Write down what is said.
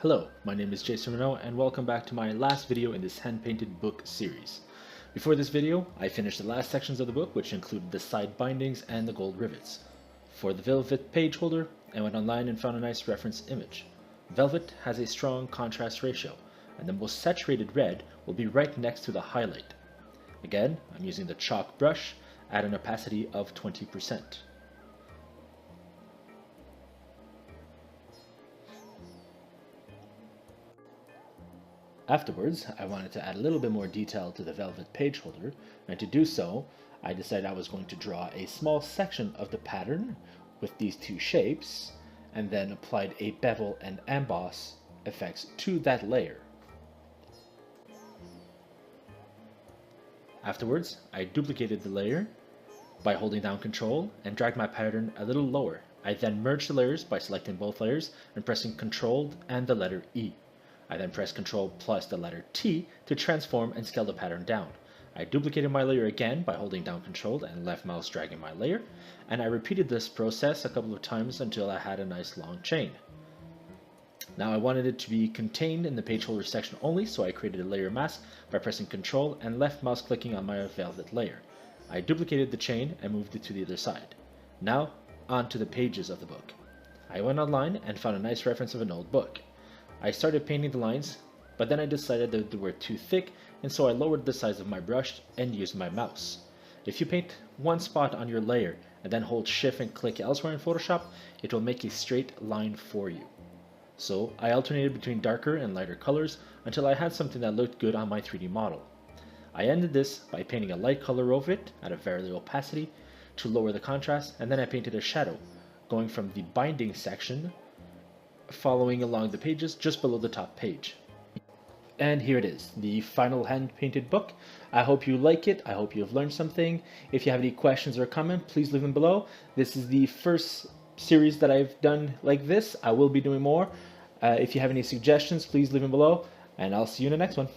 Hello, my name is Jason Renaud and welcome back to my last video in this hand-painted book series. Before this video, I finished the last sections of the book, which included the side bindings and the gold rivets. For the velvet page holder, I went online and found a nice reference image. Velvet has a strong contrast ratio, and the most saturated red will be right next to the highlight. Again, I'm using the chalk brush at an opacity of 20%. Afterwards, I wanted to add a little bit more detail to the velvet page holder, and to do so, I decided I was going to draw a small section of the pattern with these two shapes, and then applied a bevel and emboss effects to that layer. Afterwards, I duplicated the layer by holding down Ctrl and dragged my pattern a little lower. I then merged the layers by selecting both layers and pressing Ctrl and the letter E. I then pressed Ctrl plus the letter T to transform and scale the pattern down. I duplicated my layer again by holding down Ctrl and left mouse dragging my layer, and I repeated this process a couple of times until I had a nice long chain. Now I wanted it to be contained in the page holder section only, so I created a layer mask by pressing Ctrl and left mouse clicking on my velvet layer. I duplicated the chain and moved it to the other side. Now, on to the pages of the book. I went online and found a nice reference of an old book. I started painting the lines, but then I decided that they were too thick, and so I lowered the size of my brush and used my mouse. If you paint one spot on your layer and then hold shift and click elsewhere in Photoshop, it will make a straight line for you. So I alternated between darker and lighter colors until I had something that looked good on my 3D model. I ended this by painting a light color over it at a very low opacity to lower the contrast, and then I painted a shadow going from the binding section following along the pages just below the top page. And here it is, the final hand-painted book. I hope you like it. I hope you have learned something. If you have any questions or comments, please leave them below. This is the first series that I've done like this. I will be doing more. If you have any suggestions, please leave them below, and I'll see you in the next one.